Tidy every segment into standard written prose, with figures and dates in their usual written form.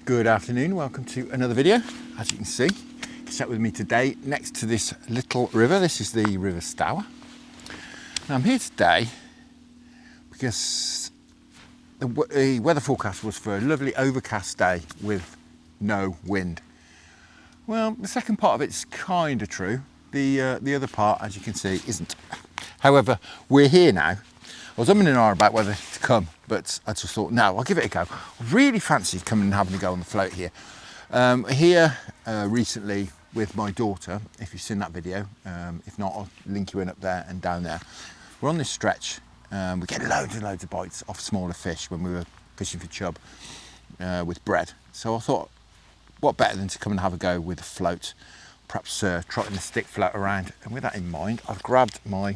Good afternoon, welcome to another video. As you can see, sat with me today next to this little river. This is the River Stour. Now I'm here today because the weather forecast was for a lovely overcast day with no wind. Well, the second part of it's kind of true. The other part, as you can see, isn't. However, we're here now. I was umming and ahhing about whether to come, but I just thought, no, I'll give it a go. I really fancied coming and having a go on the float here. Recently with my daughter, if you've seen that video, if not, I'll link you in up there and down there. We're on this stretch, we get loads and loads of bites off smaller fish when we were fishing for chub with bread. So I thought, what better than to come and have a go with a float, perhaps trotting the stick float around. And with that in mind, I've grabbed my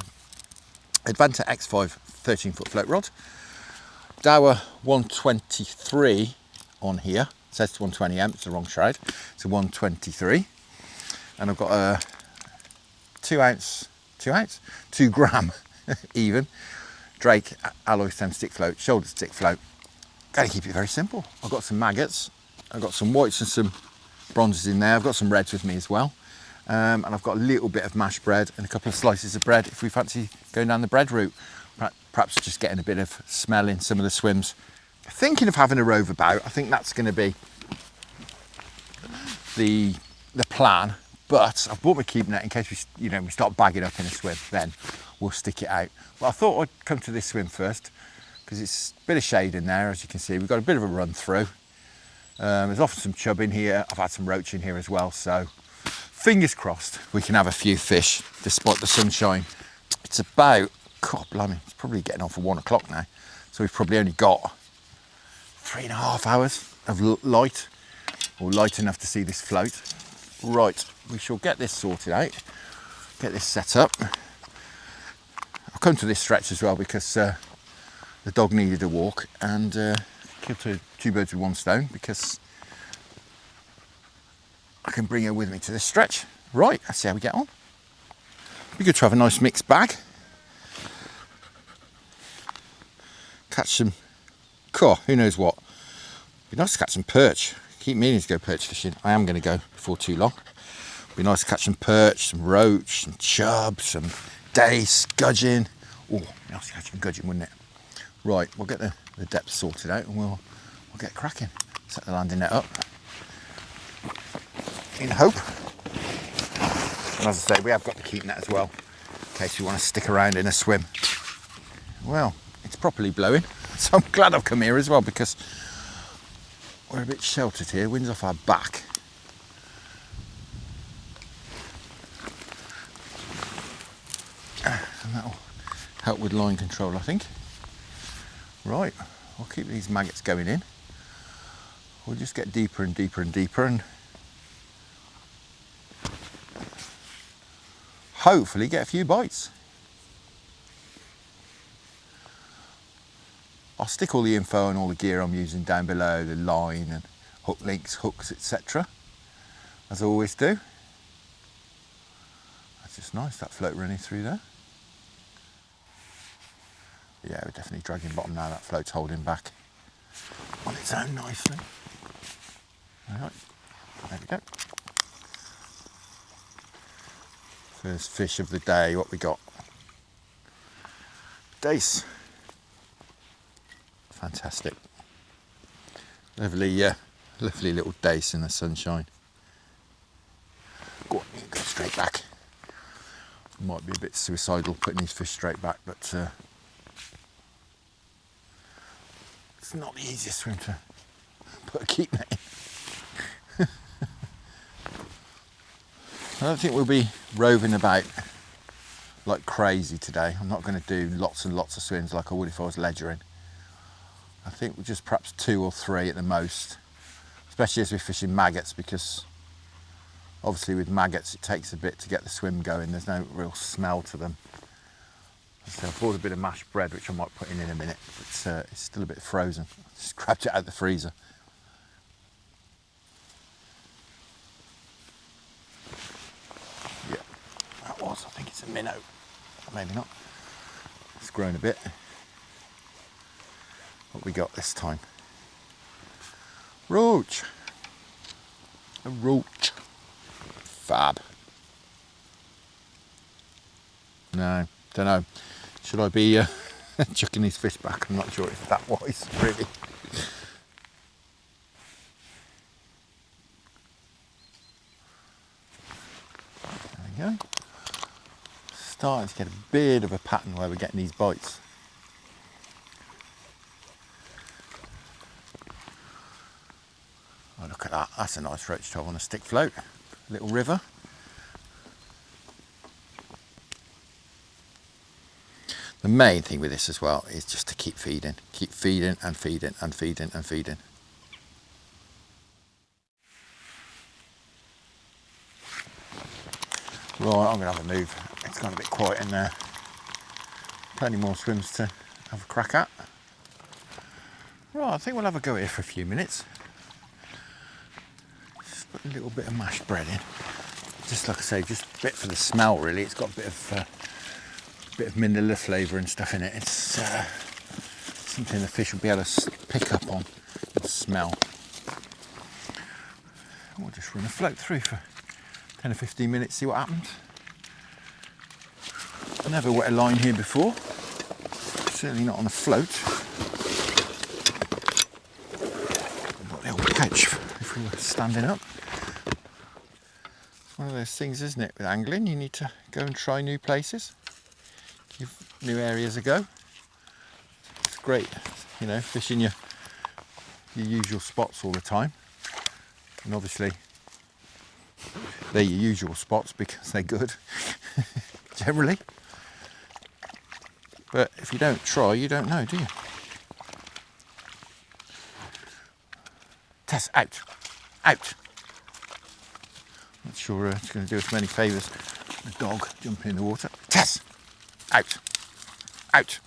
Avon X5 13-foot float rod, Dower 123 on here. It says it's 120M, it's the wrong shroud. It's a 123, and I've got a 2 gram even Drake alloy stem stick float, shoulder stick float. Gotta keep it very simple. I've got some maggots, I've got some whites and some bronzes in there. I've got some reds with me as well. And I've got a little bit of mashed bread and a couple of slices of bread if we fancy going down the bread route. Perhaps just getting a bit of smell in some of the swims. Thinking of having a rove about. I think that's going to be the plan. But I've bought my keep net in case we start bagging up in a swim. Then we'll stick it out. Well, I thought I'd come to this swim first because it's a bit of shade in there, as you can see. We've got a bit of a run through. There's often some chub in here. I've had some roach in here as well. So fingers crossed we can have a few fish despite the sunshine. It's about, God blimey, it's probably getting on for 1 o'clock now. So we've probably only got 3.5 hours of light, or light enough to see this float. Right, we shall get this sorted out, get this set up. I've come to this stretch as well because the dog needed a walk, and killed two birds with one stone because I can bring her with me to this stretch. Right, let's see how we get on. Be good to have a nice mixed bag. Catch some, who knows what. Be nice to catch some perch. Keep meaning to go perch fishing. I am going to go before too long. Be nice to catch some perch, some roach, some chub, some dace, gudgeon. Oh, nice to catch some gudgeon, wouldn't it? Right, we'll get the depth sorted out and we'll get cracking. Set the landing net up. In hope. And as I say, we have got the keep net as well, in case you want to stick around in a swim. Well, it's properly blowing, so I'm glad I've come here as well because we're a bit sheltered here. Wind's off our back. And that'll help with line control, I think. Right, I'll keep these maggots going in. We'll just get deeper and deeper and deeper and hopefully get a few bites. I'll stick all the info and all the gear I'm using down below, the line and hook links, hooks, etc. as I always do. That's just nice, that float running through there. Yeah, we're definitely dragging bottom now. That float's holding back on its own nicely. All right, there we go. First fish of the day, what we got? Dace. Fantastic. Lovely, lovely little dace in the sunshine. Go on, you can go straight back. Might be a bit suicidal putting these fish straight back, but it's not the easiest swim to put a keep net in. I don't think we'll be roving about like crazy today. I'm not going to do lots and lots of swims like I would if I was ledgering. I think we're just perhaps 2 or 3 at the most, especially as we're fishing maggots, because obviously with maggots it takes a bit to get the swim going. There's no real smell to them. So I bought a bit of mashed bread which I might put in a minute, but it's still a bit frozen. Just grabbed it out of the freezer. Yeah, that was, I think it's a minnow. Maybe not. It's grown a bit. What we got this time? Roach. A roach. Fab. No, don't know. Should I be chucking these fish back? I'm not sure it's that wise, really. There we go. Starting to get a bit of a pattern where we're getting these bites. Oh, look at that. That's a nice roach chub on a stick float. Little river. The main thing with this as well is just to keep feeding and feeding and feeding and feeding. Right, I'm going to have a move. It's gone a bit quiet in there. Plenty more swims to have a crack at. Right, I think we'll have a go here for a few minutes. Just put a little bit of mashed bread in. Just like I say, just a bit for the smell really. It's got a bit of manila flavour and stuff in it. It's something the fish will be able to pick up on and smell. We'll just run a float through for 10 or 15 minutes, see what happens. Never wet a line here before, certainly not on a float. Got the old couch if we were standing up. It's one of those things, isn't it, with angling? You need to go and try new places, give new areas a go. It's great, you know, fishing your usual spots all the time. And obviously they're your usual spots because they're good, generally. But if you don't try, you don't know, do you? Tess, out! Out! Not sure it's going to do us many favours. The dog jumping in the water. Tess! Out! Out!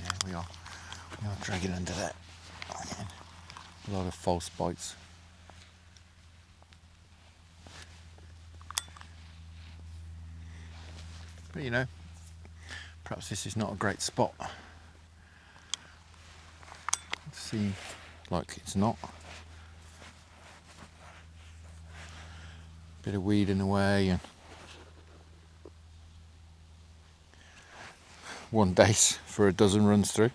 Yeah, we are dragging under that. Again, a lot of false bites. But you know, perhaps this is not a great spot. It seems like it's not. Bit of weed in the way and one dace for a dozen runs through.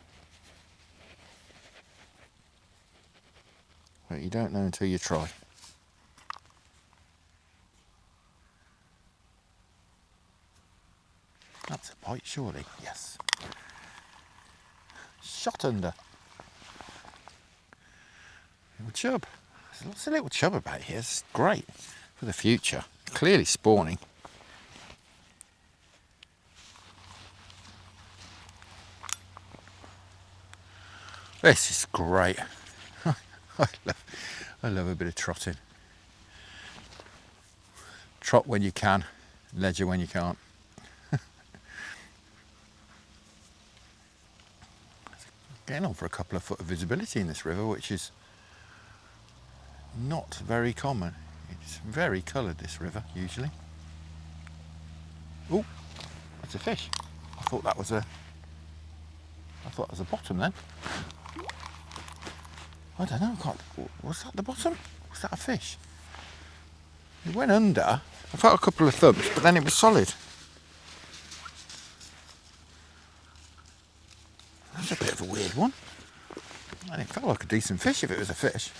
But you don't know until you try. That's a bite, surely. Yes. Shot under. Little chub. There's lots of little chub about here. It's great for the future. Clearly spawning. This is great. I love a bit of trotting. Trot when you can, ledger when you can't. Getting on for a couple of foot of visibility in this river, which is not very common. It's very coloured, this river, usually. Oh, that's a fish. I thought that was a bottom then. I don't know, was that the bottom? Was that a fish? It went under. I felt a couple of thumps, but then it was solid. That's a bit of a weird one. And it felt like a decent fish if it was a fish.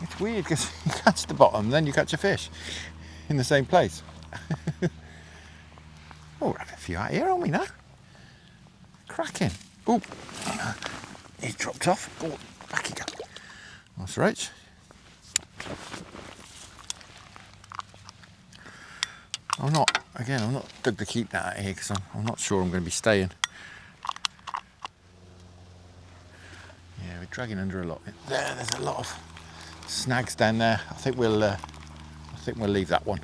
It's weird because you catch the bottom, then you catch a fish in the same place. Oh, we're having a few out here, aren't we now? Cracking. Oh, he's dropped off. Oh, back he goes. That's right. I'm not dug to keep that out here because I'm not sure I'm going to be staying. Yeah, we're dragging under a lot. There's a lot of snags down there. I think we'll leave that one.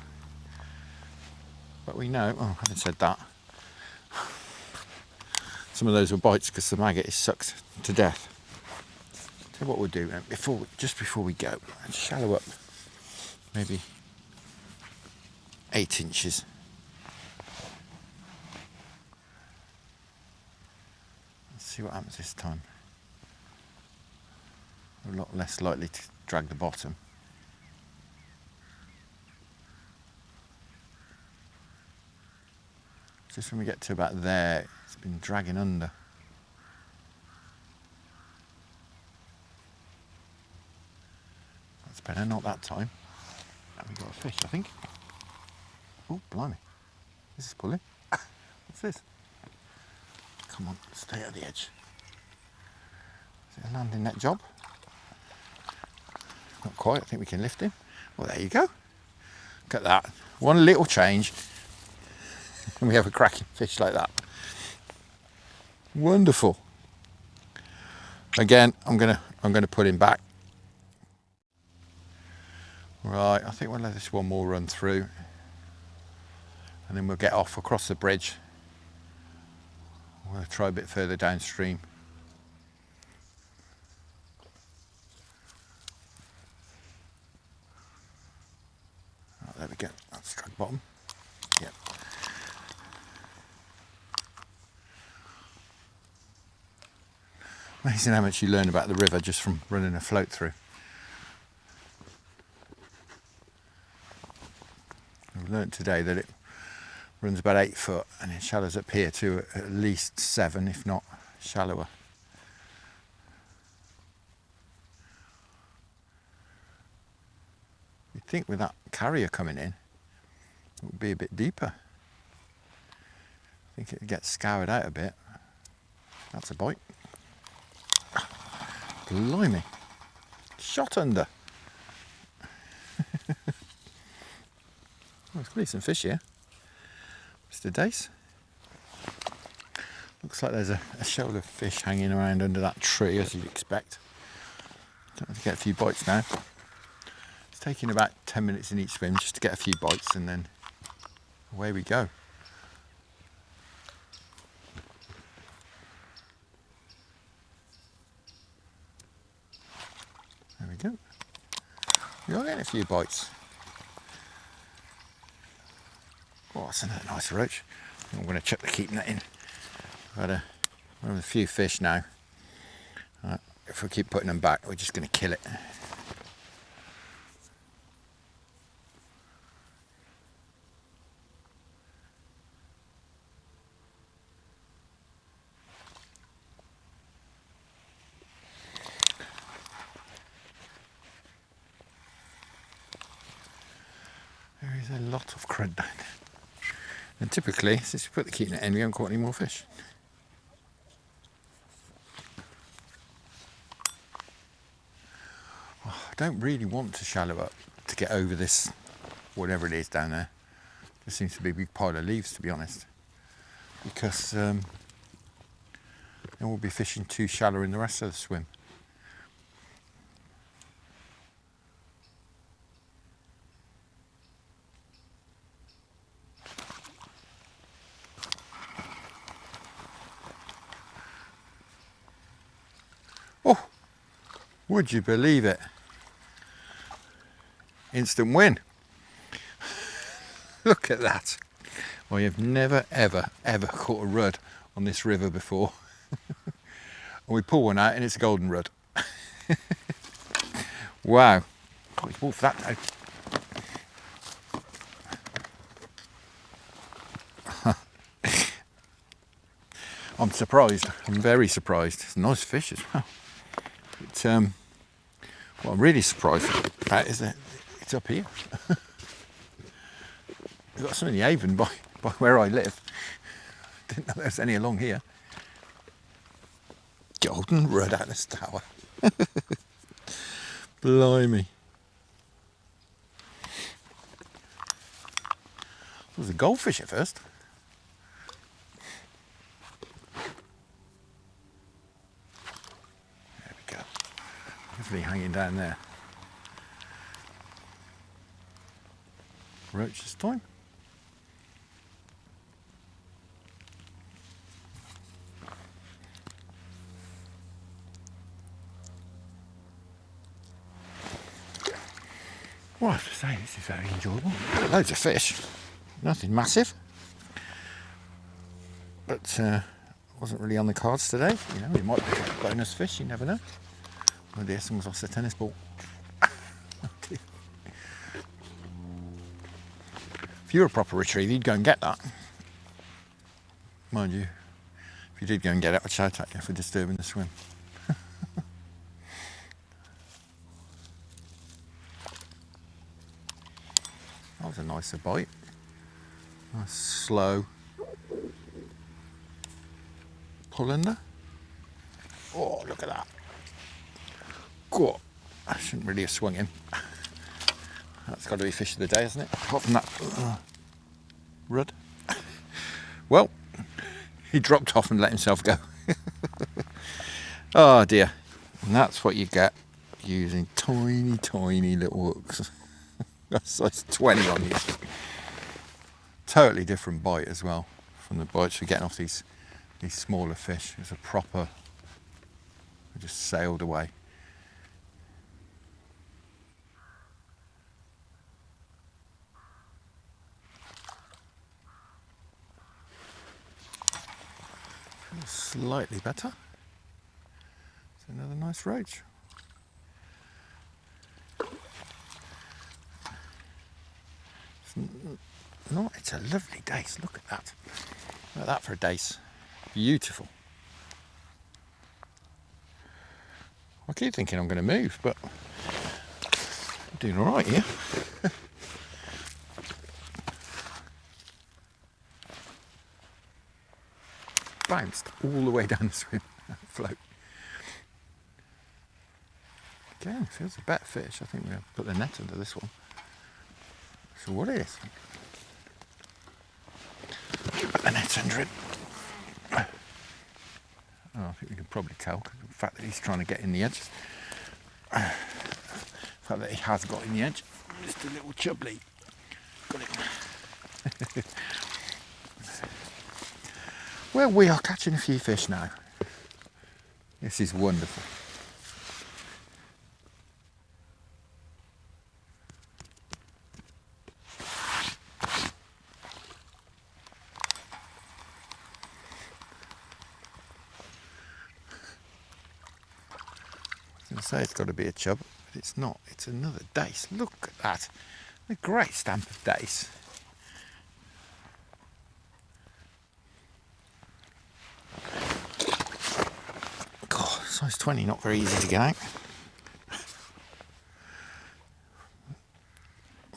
But we know, oh, having said that, some of those were bites because the maggot is sucked to death. So what we'll do just before we go, let's shallow up maybe 8 inches. see what happens this time. A lot less likely to drag the bottom. Just when we get to about there, it's been dragging under. That's better, not that time. And we got a fish, I think. Oh, blimey. This is pulling. What's this? Come on, stay at the edge. Is it a landing net job? Not quite, I think we can lift him. Well, there you go. Look at that. One little change and we have a cracking fish like that. Wonderful. Again, I'm gonna put him back. Right, I think we'll let this one more run through and then we'll get off across the bridge. We'll try a bit further downstream. Oh, there we go, that's struck bottom. Yep. Amazing how much you learn about the river just from running a float through. We've learnt today that it runs about 8 foot and it shallows up here to at least 7, if not shallower. You'd think with that carrier coming in, it would be a bit deeper. I think it gets scoured out a bit. That's a bite. Blimey. Shot under. There's clearly some fish here. Mr. Dace. Looks like there's a shoal of fish hanging around under that tree, as you'd expect. Don't have to get a few bites now. It's taking about 10 minutes in each swim just to get a few bites, and then away we go. There we go. We are getting a few bites. Oh, that's another nice roach. I'm going to chuck the keep net in. We've had a few fish now. If we keep putting them back, we're just going to kill it. There is a lot of crud down there. And typically, since we put the keep net in, we haven't caught any more fish. Oh, I don't really want to shallow up to get over this, whatever it is down there. There seems to be a big pile of leaves, to be honest. Because then we'll be fishing too shallow in the rest of the swim. Oh, would you believe it? Instant win. Look at that. I have never, ever, ever caught a rudd on this river before. And we pull one out and it's a golden rudd. Wow. God, he's wolfed that now. I'm surprised. I'm very surprised. It's a nice fish as well. But what I'm really surprised about is that it's up here. We've got some in the Avon by where I live. Didn't know there was any along here. Golden rudd out of this tower. Blimey. It was a goldfish at first. There we go. Definitely hanging down there. Roach this time. Well, I have to say, this is very enjoyable. Loads of fish, nothing massive, but wasn't really on the cards today. You know, we might pick up a bonus fish, you never know. Oh dear, someone's lost their tennis ball. Oh dear. If you were a proper retriever, you'd go and get that. Mind you, if you did go and get it, I'd shout at you for disturbing the swim. That was a nicer bite. Nice slow pull in there. Oh, look at that. God, I shouldn't really have swung him. That's got to be fish of the day, hasn't it? Apart from that rud. Well, he dropped off and let himself go. Oh dear. And that's what you get using tiny, tiny little hooks. That's size 20 on you. Totally different bite as well from the bites we're getting off these smaller fish. It's a proper, I just sailed away. Feels slightly better. It's another nice roach. It's a lovely dace. Look at that. Look at that for a dace. Beautiful. I keep thinking I'm going to move, but I'm doing all right here. Bounced all the way down the swim, float. Again, feels a better fish. I think we're going to put the net under this one. So what is? Put the net under it. Oh, I think we can probably tell because of the fact that he's trying to get in the edge. The fact that he has got in the edge. Just a little chubbly. Got it. Well, we are catching a few fish now. This is wonderful. I say it's got to be a chub, but it's not. It's another dace. Look at that. A great stamp of dace. God, size 20, not very easy to get out.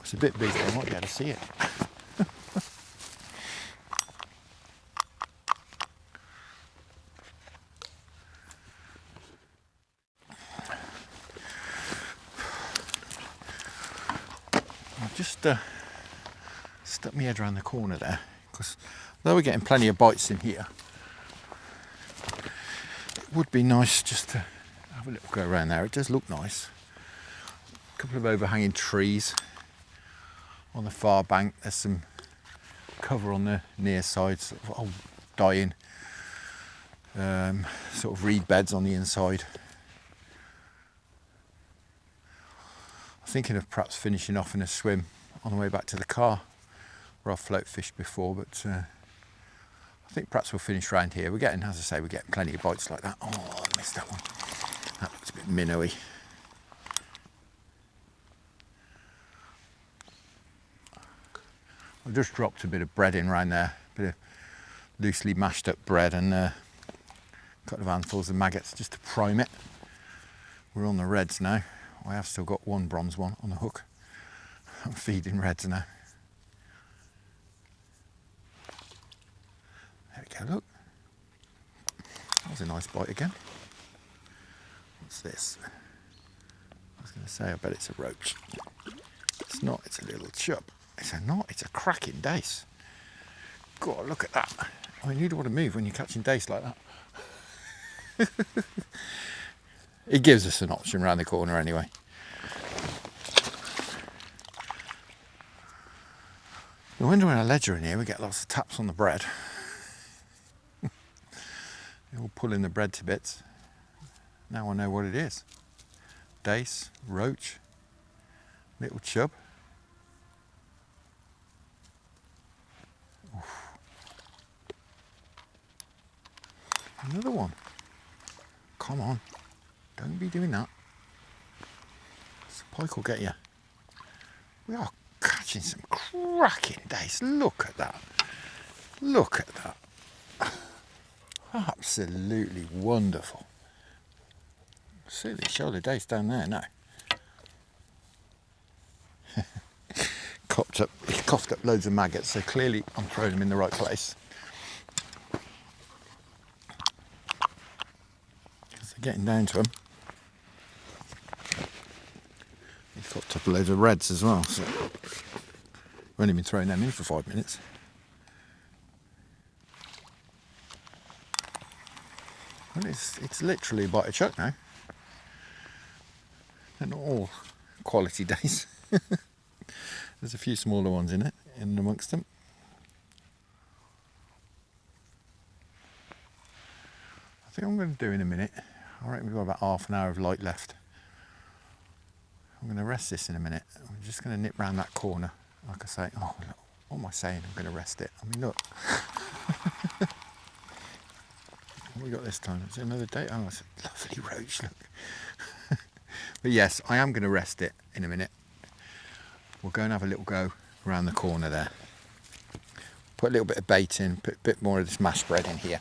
It's a bit big, I might be able to see it. Just stuck my head around the corner there because though we're getting plenty of bites in here, it would be nice just to have a little go around there. It does look nice. A couple of overhanging trees on the far bank. There's some cover on the near side, sort of old dying sort of reed beds on the inside. Thinking of perhaps finishing off in a swim on the way back to the car where I've float fished before, but I think perhaps we'll finish around here. We're getting, as I say, we're getting plenty of bites like that. Oh, I missed that one. That looks a bit minnowy. I've just dropped a bit of bread in around there, a bit of loosely mashed up bread and a couple of handfuls of maggots just to prime it. We're on the reds now. I have still got one bronze one on the hook. I'm feeding reds now. There we go, look. That was a nice bite again. What's this? I was going to say, I bet it's a roach. It's not, it's a little chub. It's a cracking dace. God, look at that. I mean, you'd want to move when you're catching dace like that. It gives us an option around the corner anyway. No wonder when I ledger in here we get lots of taps on the bread. They all pulling the bread to bits. Now I know what it is. Dace, roach, little chub. Oof. Another one. Come on. Don't be doing that. The pike will get you. We are catching some cracking days. Look at that. Look at that. Absolutely wonderful. See the shoulder dace down there now. He coughed up loads of maggots, so clearly I'm throwing them in the right place. Because they're getting down to them. He's coughed up loads of reds as well, so I've only been throwing them in for 5 minutes. Well, it's literally a bite of chuck now. They're not all quality days. There's a few smaller ones in amongst them. I think I'm going to do in a minute. I reckon we've got about half an hour of light left. I'm going to rest this in a minute. I'm just going to nip round that corner. Like I say, oh, look, what am I saying? I'm going to rest it. I mean, look. What have we got this time? Is it another day? Oh, it's a lovely roach, look. But yes, I am going to rest it in a minute. We'll go and have a little go around the corner there. Put a little bit of bait in, put a bit more of this mash bread in here.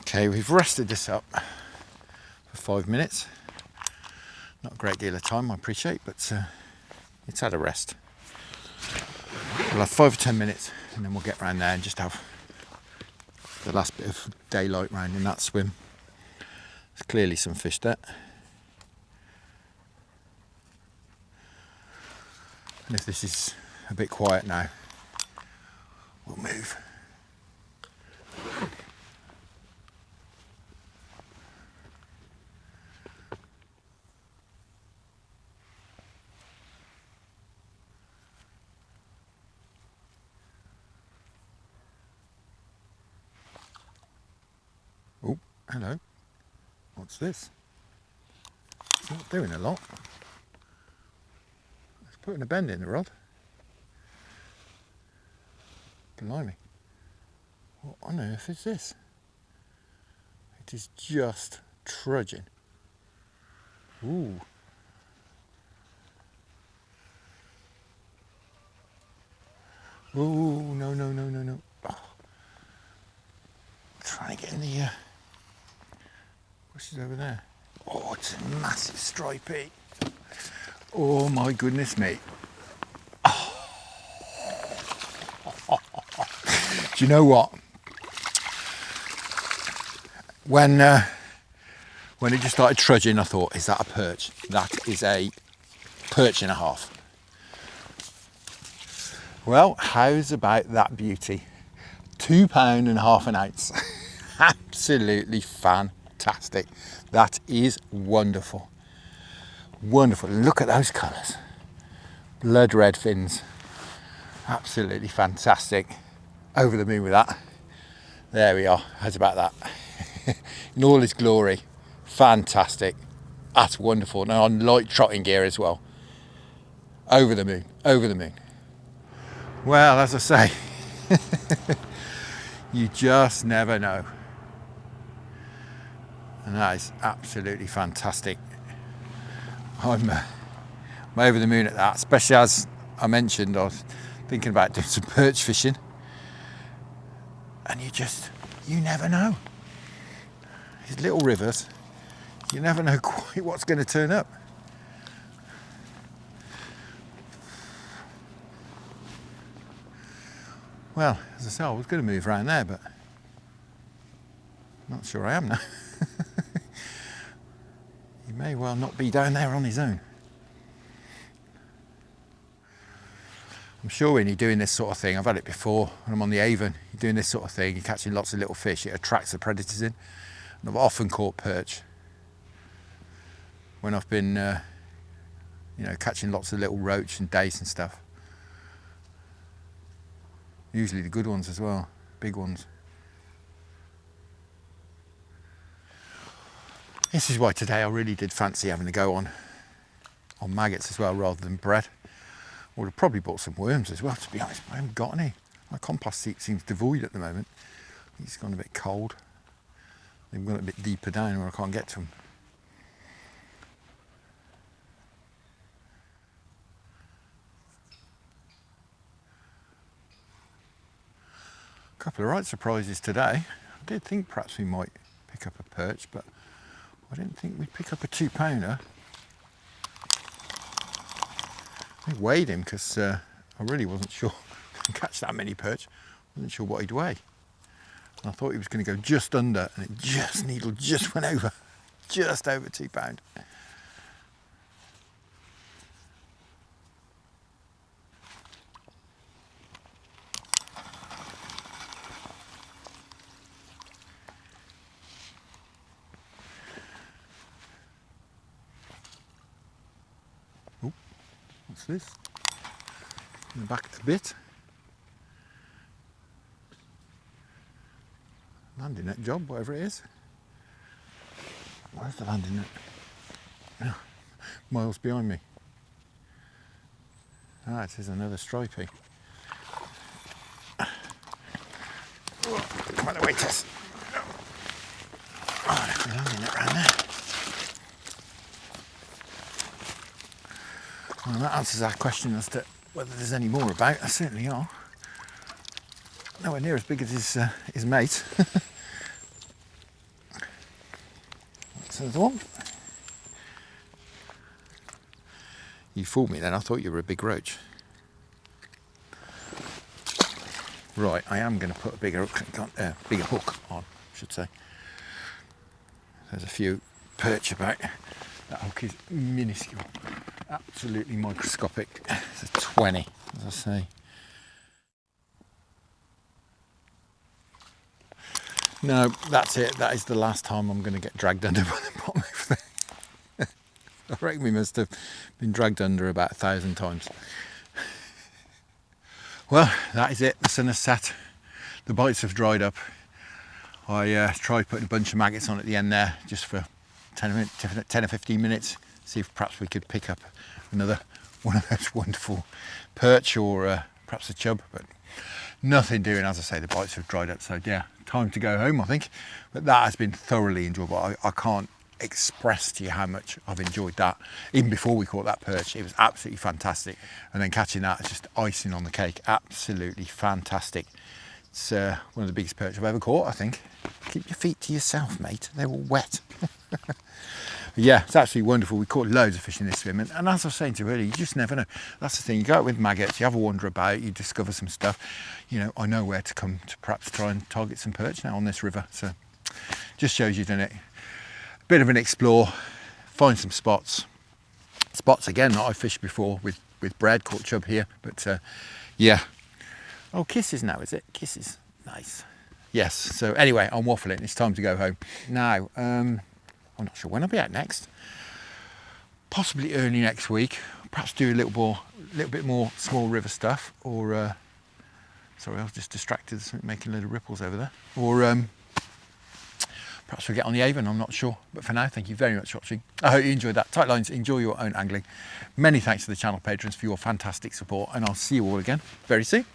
Okay, we've rested this up for 5 minutes. Not a great deal of time, I appreciate, but it's had a rest. We'll have 5 or 10 minutes and then we'll get round there and just have the last bit of daylight round in that swim. There's clearly some fish there. And if this is a bit quiet now, we'll move. Oh, hello. What's this? It's not doing a lot. It's putting a bend in the rod. Blimey. What on earth is this? It is just trudging. Ooh. Ooh, no, no, no, no, no. Oh. Trying to get in the bushes over there. Oh, it's a massive stripey. Oh my goodness me. Oh. Do you know what? When it just started trudging, I thought, is that a perch? That is a perch and a half. Well, how's about that beauty? £2.5 an ounce. Absolutely fantastic. That is wonderful. Wonderful. Look at those colours. Blood red fins. Absolutely fantastic. Over the moon with that. There we are. How's about that? In all its glory. Fantastic. That's wonderful. Now on light trotting gear as well. Over the moon. Over the moon. Well, as I say, you just never know. And that is absolutely fantastic. I'm over the moon at that, especially as I mentioned, I was thinking about doing some perch fishing. And you never know. These little rivers, you never know quite what's going to turn up. Well, as I say, I was going to move around there, but not sure I am now. He may well not be down there on his own. I'm sure when you're doing this sort of thing, I've had it before when I'm on the Avon, you're doing this sort of thing, you're catching lots of little fish, it attracts the predators in. And I've often caught perch when I've been, catching lots of little roach and dace and stuff. Usually the good ones as well, big ones. This is why today I really did fancy having a go on maggots as well rather than bread. I would have probably bought some worms as well, to be honest, but I haven't got any. My compost seat seems devoid at the moment. It's gone a bit cold. They've gone a bit deeper down where I can't get to them. A couple of right surprises today. I did think perhaps we might pick up a perch, but I didn't think we'd pick up a 2-pounder. I weighed him because I really wasn't sure I could catch that many perch. I wasn't sure what he'd weigh. And I thought he was going to go just under, and needle just went over, just over 2 pound. Oh, what's this? In the back of the bit. Landing net job, whatever it is. Where's the landing net? Oh, miles behind me. Ah, it is another stripey. Come on, away, Tess. Oh, there's the landing net round there. Well, that answers our question as to whether there's any more about. There certainly are. Nowhere near as big as his mate. That's another one. You fooled me then, I thought you were a big roach. Right, I am going to put a bigger hook on, I should say. There's a few perch about. That hook is minuscule, absolutely microscopic. It's a 20, as I say. No, that's it. That is the last time I'm going to get dragged under by the bottom of the thing. I reckon we must have been dragged under about 1,000 times. Well, that is it. The sun has set. The bites have dried up. I tried putting a bunch of maggots on at the end there just for 10 or 15 minutes. See if perhaps we could pick up another one of those wonderful perch or perhaps a chub. But nothing doing, as I say, the bites have dried up. So yeah, time to go home, I think. But that has been thoroughly enjoyable. I can't express to you how much I've enjoyed that. Even before we caught that perch, it was absolutely fantastic. And then catching that is just icing on the cake. Absolutely fantastic. It's one of the biggest perch I've ever caught, I think. Keep your feet to yourself, mate. They're all wet. Yeah, it's absolutely wonderful. We caught loads of fish in this swim, and as I was saying to you earlier, you just never know. That's the thing. You go out with maggots, you have a wander about, you discover some stuff. You know, I know where to come to perhaps try and target some perch now on this river. So just shows you've done it. A bit of an explore, find some spots. Spots again that I fished before with bread, caught chub here, but yeah. Oh, kisses now, is it? Kisses. Nice. Yes, so anyway, I'm waffling. It's time to go home. Now, I'm not sure when I'll be out next. Possibly early next week. Perhaps do a little bit more small river stuff. Or, sorry, I was just distracted, making a load of ripples over there. Or perhaps we'll get on the Avon, I'm not sure. But for now, thank you very much for watching. I hope you enjoyed that. Tight lines, enjoy your own angling. Many thanks to the channel patrons for your fantastic support. And I'll see you all again very soon.